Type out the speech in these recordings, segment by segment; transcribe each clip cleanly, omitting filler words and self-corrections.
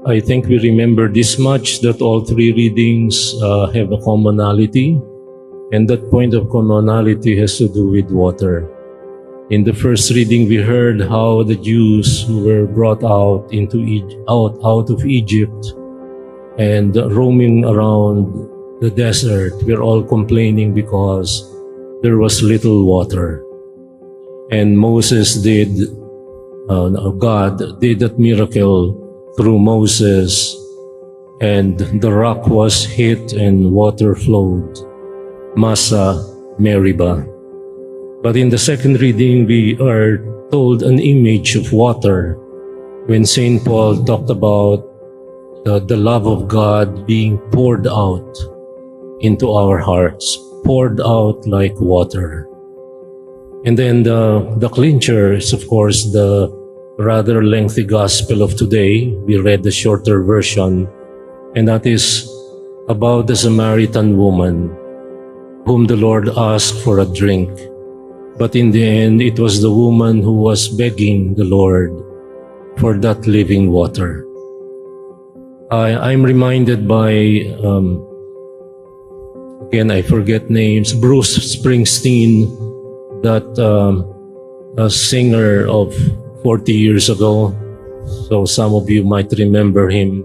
I think we remember this much, that all three readings have a commonality, and that point of commonality has to do with water. In the first reading, we heard how the Jews who were brought out of Egypt and roaming around the desert were all complaining because there was little water. And God did that miracle through Moses, and the rock was hit and water flowed. Masa, Meribah. But in the second reading, we are told an image of water when St. Paul talked about the love of God being poured out into our hearts, poured out like water. And then the clincher is, of course, the rather lengthy gospel of today. We read the shorter version, and that is about the Samaritan woman whom the Lord asked for a drink. But in the end, it was the woman who was begging the Lord for that living water. I'm reminded by, again, I forget names, Bruce Springsteen, that a singer of 40 years ago, so some of you might remember him.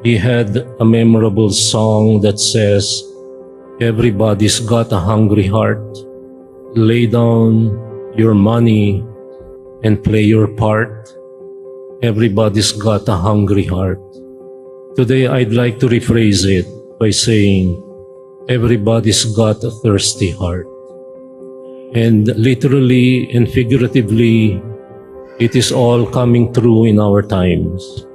He had a memorable song that says, "Everybody's got a hungry heart. Lay down your money and play your part. Everybody's got a hungry heart." Today, I'd like to rephrase it by saying, everybody's got a thirsty heart. And literally and figuratively, it is all coming true in our times.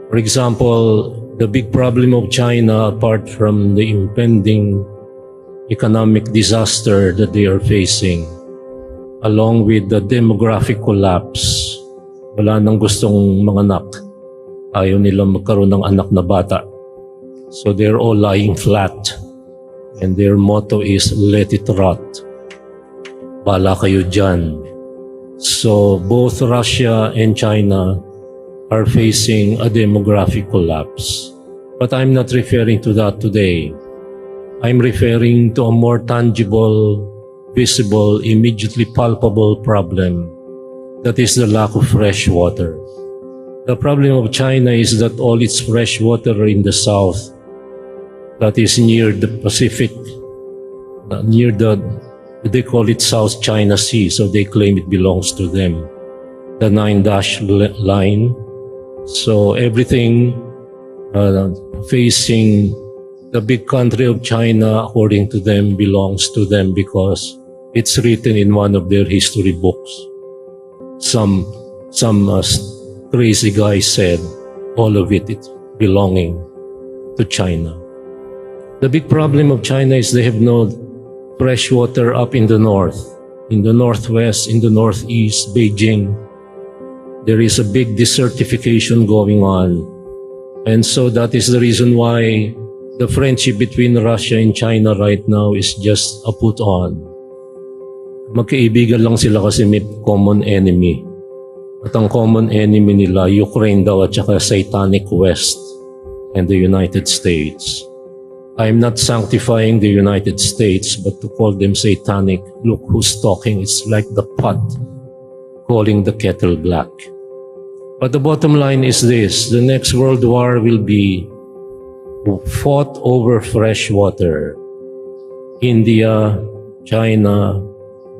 For example, the big problem of China, apart from the impending economic disaster that they are facing, along with the demographic collapse, wala nang gustong manganak. Ayaw nilang magkaroon ng anak na bata. So they're all lying flat. And their motto is, "Let it rot." Bala kayo dyan. So both Russia and China are facing a demographic collapse. But I'm not referring to that today. I'm referring to a more tangible, visible, immediately palpable problem. That is the lack of fresh water. The problem of China is that all its fresh water in the south, that is near the Pacific, they call it South China Sea, so they claim it belongs to them. The 9-dash line. So everything facing the big country of China, according to them, belongs to them because it's written in one of their history books. Some crazy guy said all of it is belonging to China. The big problem of China is they have no fresh water up in the north, in the northwest, in the northeast, Beijing. There is a big desertification going on. And so that is the reason why the friendship between Russia and China right now is just a put on. Magkaibigan lang sila kasi may common enemy. At ang common enemy nila, Ukraine daw at saka Satanic West and the United States. I'm not sanctifying the United States, but to call them satanic, look who's talking. It's like the pot calling the kettle black. But the bottom line is this: the next world war will be fought over fresh water. India, China,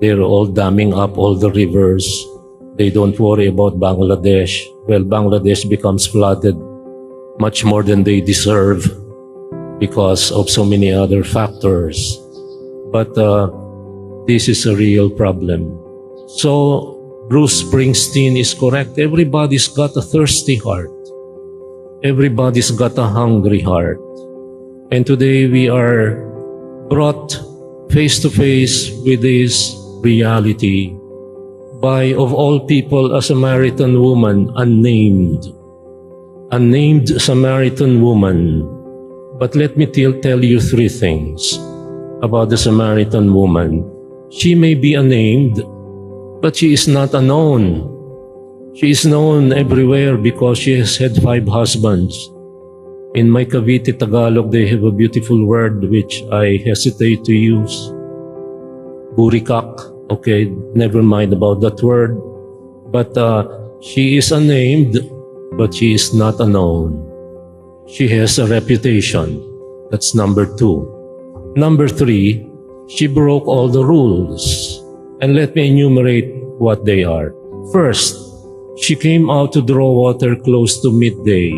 they're all damming up all the rivers. They don't worry about Bangladesh. Well, Bangladesh becomes flooded much more than they deserve because of so many other factors. But this is a real problem. So Bruce Springsteen is correct. Everybody's got a thirsty heart. Everybody's got a hungry heart. And today we are brought face to face with this reality by, of all people, a Samaritan woman, unnamed Samaritan woman. But let me tell you three things about the Samaritan woman. She may be unnamed, but she is not unknown. She is known everywhere because she has had 5 husbands. In my Cavite Tagalog, they have a beautiful word which I hesitate to use. Burikak. Okay, never mind about that word. But she is unnamed, but she is not unknown. She has a reputation. That's number 2. Number 3, she broke all the rules. And let me enumerate what they are. First, she came out to draw water close to midday.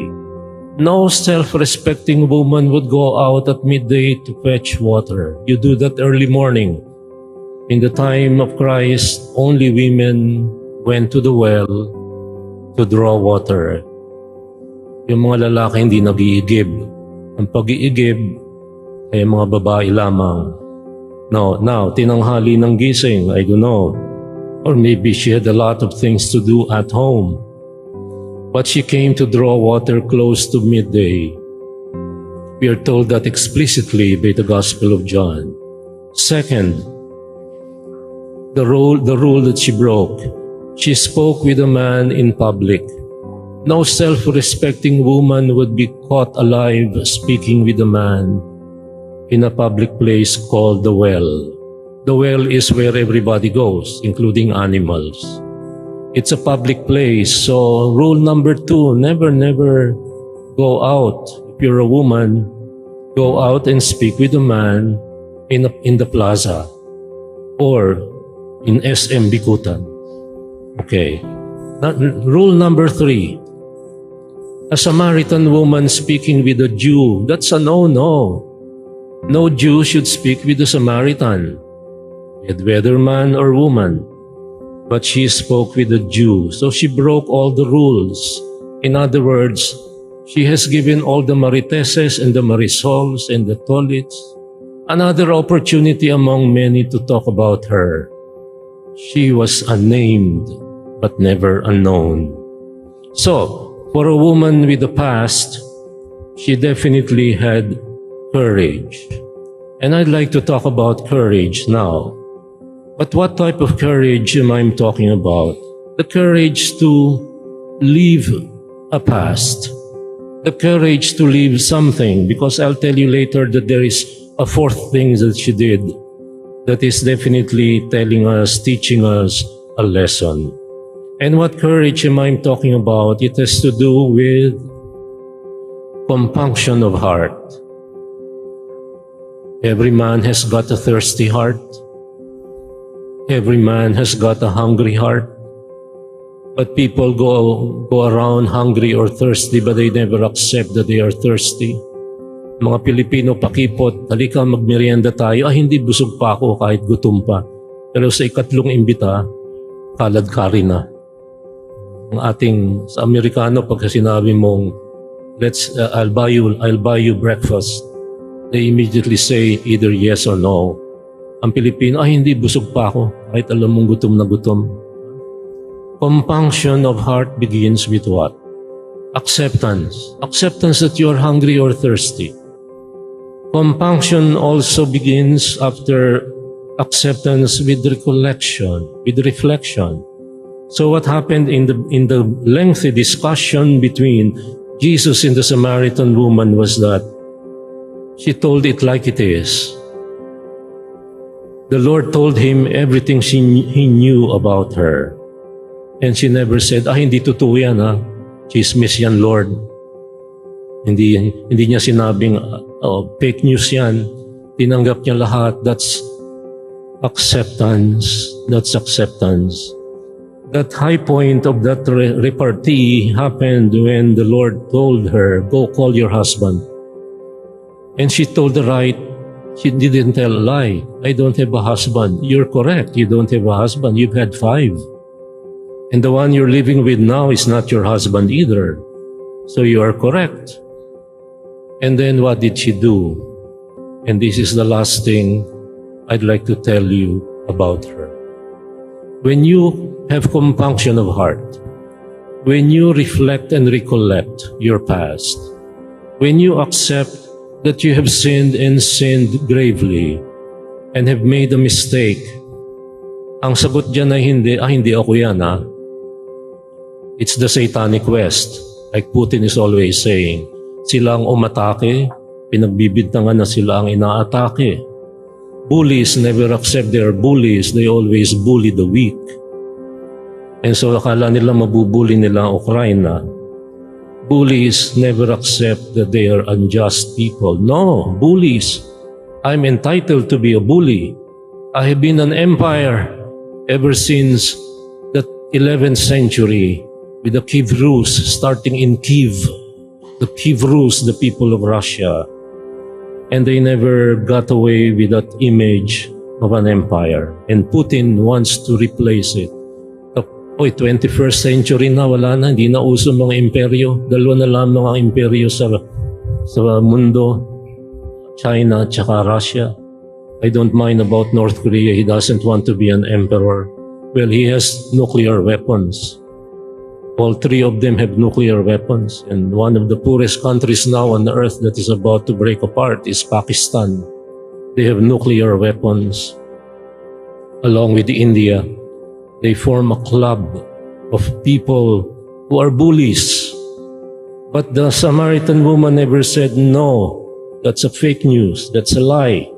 No self-respecting woman would go out at midday to fetch water. You do that early morning. In the time of Christ, only women went to the well to draw water. Yung mga lalaki hindi nag-iigib. Ang pag-iigib ay mga babae lamang. Now, tinanghali ng gising, I don't know. Or maybe she had a lot of things to do at home. But she came to draw water close to midday. We are told that explicitly by the Gospel of John. Second, the rule that she broke. She spoke with a man in public. No self-respecting woman would be caught alive speaking with a man in a public place called the well. The well is where everybody goes, including animals. It's a public place, so rule number 2, never go out. If you're a woman, go out and speak with a man in the plaza or in SM Bikutan. Okay. Rule number 3, a Samaritan woman speaking with a Jew, that's a no-no. No Jew should speak with a Samaritan, whether man or woman. But she spoke with a Jew, so she broke all the rules. In other words, she has given all the Mariteses and the Marisols and the Tolits another opportunity among many to talk about her. She was unnamed, but never unknown. So, for a woman with a past, she definitely had courage. And I'd like to talk about courage now. But what type of courage am I talking about? The courage to leave a past. The courage to leave something, because I'll tell you later that there is a 4th thing that she did that is definitely teaching us a lesson. And what courage am I talking about? It has to do with compunction of heart. Every man has got a thirsty heart. Every man has got a hungry heart. But people go around hungry or thirsty, but they never accept that they are thirsty. Mga Pilipino pakipot, halika magmerienda tayo. Hindi busog pa ako kahit gutom pa. Pero sa ikatlong imbita, kalad-kari na. Ang ating sa Amerikano, pagka sinabi mong, I'll buy you breakfast, they immediately say either yes or no. Ang Pilipino, hindi busog pa ako, kahit alam mong gutom na gutom. Compunction of heart begins with what? Acceptance. Acceptance that you are hungry or thirsty. Compunction also begins after acceptance with recollection, with reflection. So what happened in the lengthy discussion between Jesus and the Samaritan woman was that she told it like it is. The Lord told him everything he knew about her. And she never said, hindi totoo yan ha. Chismis yan, Lord. Hindi niya sinabing, fake news yan. Tinanggap niya lahat. That's acceptance. That's acceptance. That high point of that repartee happened when the Lord told her, go call your husband. And she told the right. She didn't tell a lie. I don't have a husband. You're correct. You don't have a husband. You've had 5. And the one you're living with now is not your husband either. So you are correct. And then what did she do? And this is the last thing I'd like to tell you about her. When you have compunction of heart, when you reflect and recollect your past, when you accept that you have sinned and sinned gravely and have made a mistake, ang sagot dyan ay hindi ako yan ha. It's the satanic West, like Putin is always saying. Sila ang umatake, pinagbibintangan na sila ang inaatake. Bullies never accept their bullies, they always bully the weak. And so akala nila mabubuli nila ang Ukraina. Bullies never accept that they are unjust people. No, bullies. I'm entitled to be a bully. I have been an empire ever since the 11th century with the Kiev Rus, starting in Kiev. The Kiev Rus, the people of Russia. And they never got away with that image of an empire. And Putin wants to replace it. 21st century na, wala na, hindi na uso mga imperyo. Dalawa na lamang ang imperyo sa mundo, China at saka Russia. I don't mind about North Korea. He doesn't want to be an emperor. Well, he has nuclear weapons. All three of them have nuclear weapons. And one of the poorest countries now on the earth that is about to break apart is Pakistan. They have nuclear weapons. Along with India, they form a club of people who are bullies. But the Samaritan woman never said, no, that's a fake news, that's a lie.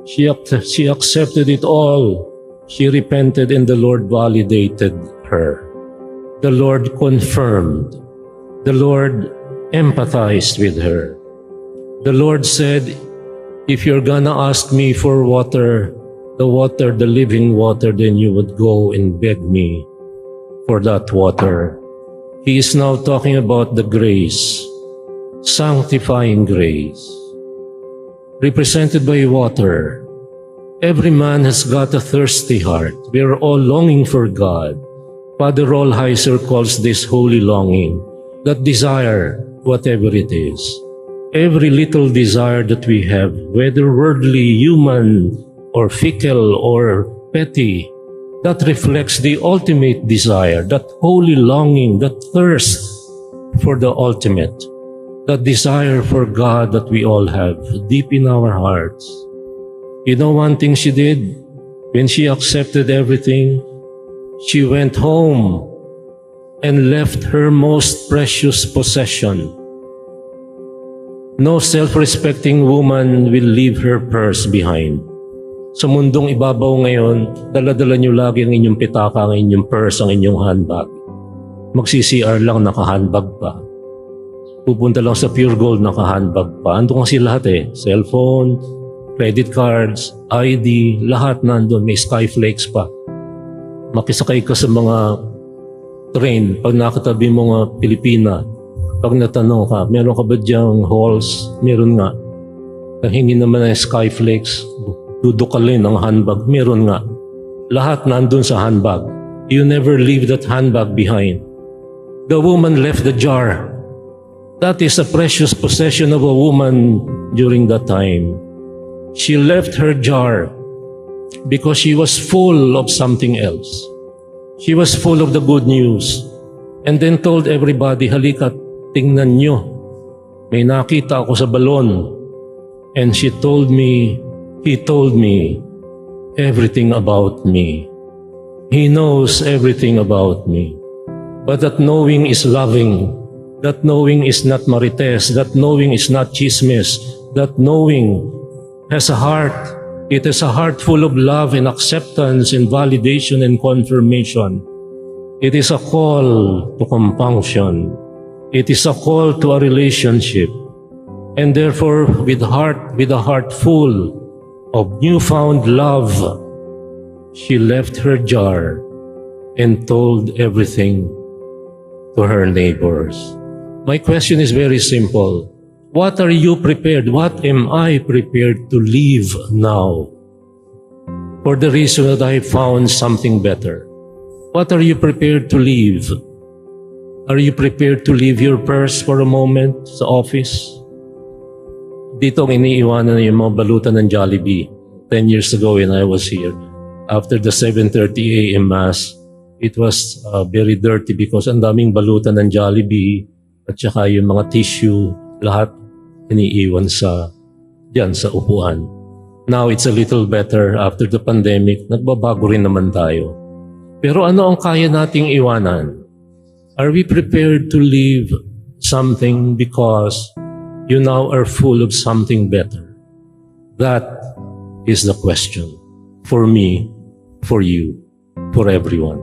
She accepted it all. She repented and the Lord validated her. The Lord confirmed. The Lord empathized with her. The Lord said, if you're gonna ask me for water, the living water, then you would go and beg me for that water. He is now talking about the grace, sanctifying grace, represented by water. Every man has got a thirsty heart. We are all longing for God. Father Rollheiser calls this holy longing, that desire, whatever it is. Every little desire that we have, whether worldly, human, or fickle, or petty, that reflects the ultimate desire, that holy longing, that thirst for the ultimate, that desire for God that we all have deep in our hearts. You know one thing she did? When she accepted everything, she went home and left her most precious possession. No self-respecting woman will leave her purse behind. Sa mundong ibabaw ngayon, dala-dala niyo lagi ang inyong pitaka, ang inyong purse, ang inyong handbag. Mag-CCR lang, naka-handbag pa. Pupunta lang sa Pure Gold, naka-handbag pa. Andun kasi lahat cellphone, credit cards, ID, lahat nandun. May skyflakes pa. Makisakay ka sa mga train, pag nakatabi mo nga Pilipina, pag natanong ka, meron ka ba diyang halls? Meron nga. Hingi naman ng skyflakes, dudukalin ang handbag, meron nga. Lahat nandun sa handbag. You never leave that handbag behind. The woman left the jar. That is a precious possession of a woman during that time. She left her jar because she was full of something else. She was full of the good news. And then told everybody, halika, tingnan nyo. May nakita ako sa balon. And he told me everything about me. He knows everything about me. But that knowing is loving. That knowing is not marites. That knowing is not chismes. That knowing has a heart. It is a heart full of love and acceptance and validation and confirmation. It is a call to compunction. It is a call to a relationship. And therefore, with a heart full of newfound love, she left her jar and told everything to her neighbors. My question is very simple. What are you prepared? What am I prepared to leave now? For the reason that I found something better. What are you prepared to leave? Are you prepared to leave your purse for a moment sa office? Dito ang iniiwanan na yung mga balutan ng Jollibee. 10 years ago when I was here, after the 7:30 a.m. Mass, it was very dirty because ang daming balutan ng Jollibee at saka yung mga tissue, lahat iniiwan diyan sa upuan. Now it's a little better after the pandemic. Nagbabago rin naman tayo. Pero ano ang kaya nating iwanan? Are we prepared to leave something because you now are full of something better? That is the question for me, for you, for everyone.